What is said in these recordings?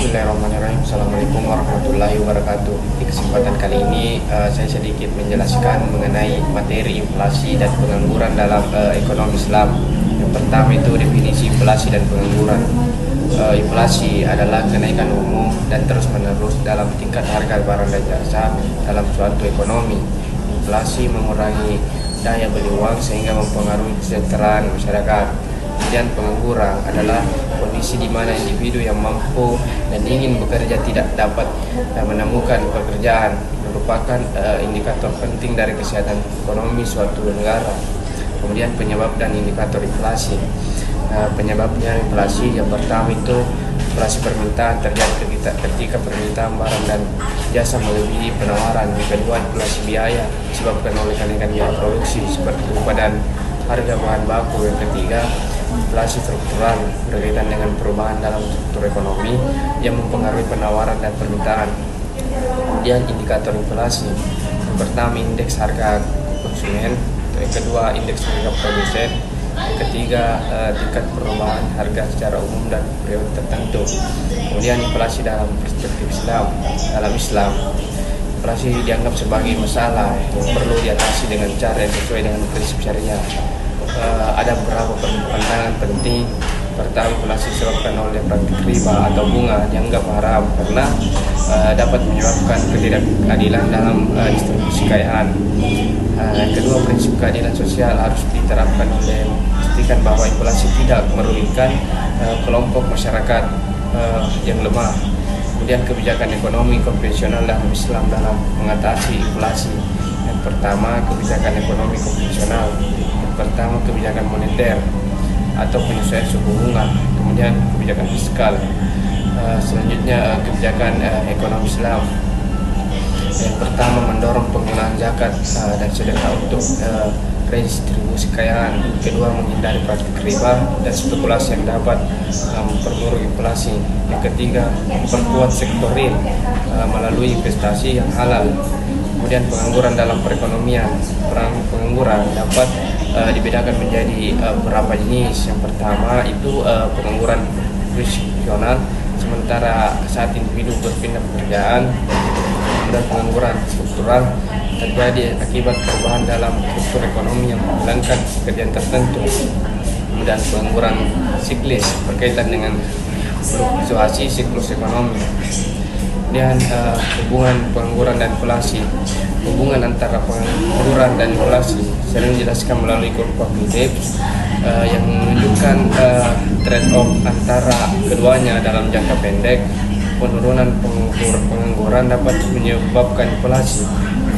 Bismillahirrahmanirrahim. Assalamualaikum warahmatullahi wabarakatuh. Di kesempatan kali ini saya sedikit menjelaskan mengenai materi inflasi dan pengangguran dalam ekonomi Islam. Yang pertama itu definisi inflasi dan pengangguran. Inflasi adalah kenaikan umum dan terus-menerus dalam tingkat harga barang dan jasa dalam suatu ekonomi. Inflasi mengurangi daya beli uang sehingga mempengaruhi kesejahteraan masyarakat. Kemudian pengangguran adalah kondisi di mana individu yang mampu dan ingin bekerja tidak dapat menemukan pekerjaan, merupakan indikator penting dari kesehatan ekonomi suatu negara. Kemudian penyebab dan indikator inflasi. Penyebabnya inflasi yang pertama itu inflasi permintaan terjadi ketika permintaan barang dan jasa melebihi penawaran. Yang kedua, inflasi biaya disebabkan oleh kenaikan biaya produksi seperti upah dan harga bahan baku. Yang ketiga, inflasi struktural berkaitan dengan perubahan dalam struktur ekonomi yang mempengaruhi penawaran dan permintaan. Kemudian indikator inflasi. Yang pertama, indeks harga konsumen. Yang kedua, indeks harga produsen. Yang ketiga, tingkat perubahan harga secara umum dan periode tertentu. Kemudian inflasi dalam perspektif Islam. Dalam Islam, inflasi dianggap sebagai masalah yang perlu diatasi dengan cara yang sesuai dengan prinsip syariah. Ada beberapa pandangan penting. Pertama, inflasi disebabkan oleh praktik riba atau bunga dianggap haram karena dapat menyebabkan ketidakadilan dalam distribusi kekayaan. Yang kedua, prinsip keadilan sosial harus diterapkan oleh memastikan bahwa inflasi tidak merugikan kelompok masyarakat yang lemah. Kemudian kebijakan ekonomi konvensional dalam Islam dalam mengatasi inflasi. Yang pertama, kebijakan ekonomi konvensional. Yang pertama, kebijakan moneter atau penyesuaian suku bunga. Kemudian kebijakan fiskal. Selanjutnya kebijakan ekonomi Islam. Yang pertama, mendorong penggunaan zakat dan sedekah untuk redistribusi kekayaan. Kedua, menghindari praktik riba dan spekulasi yang dapat memperburuk inflasi. Yang ketiga, memperkuat sektor real melalui investasi yang halal. Kemudian pengangguran dalam perekonomian. Pengangguran dapat dibedakan menjadi beberapa jenis. Yang pertama itu pengangguran profesional, sementara saat individu berpindah pekerjaan. Dan pengangguran struktural terjadi akibat perubahan dalam struktur ekonomi yang menghilangkan pekerjaan tertentu. Kemudian pengangguran siklis berkaitan dengan fluktuasi siklus ekonomi. Kemudian hubungan pengangguran dan inflasi. Hubungan antara pengangguran dan inflasi sering dijelaskan melalui kurva Phillips yang menunjukkan trade-off antara keduanya. Dalam jangka pendek, penurunan pengangguran dapat menyebabkan inflasi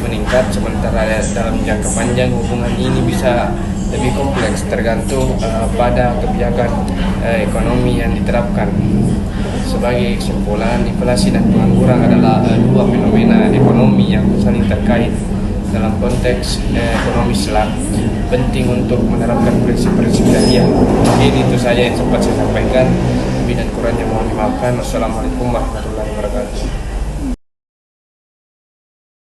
meningkat, sementara dalam jangka panjang hubungan ini bisa lebih kompleks tergantung pada kebijakan ekonomi yang diterapkan. Sebagai kesimpulan, inflasi dan pengangguran adalah dua fenomena ekonomi yang saling terkait. Dalam konteks ekonomi Islam, penting untuk menerapkan prinsip-prinsip syariah. Mungkin itu saja yang sempat saya sampaikan. Lebih dan kurangnya mohon dimaafkan. Wassalamualaikum warahmatullahi wabarakatuh.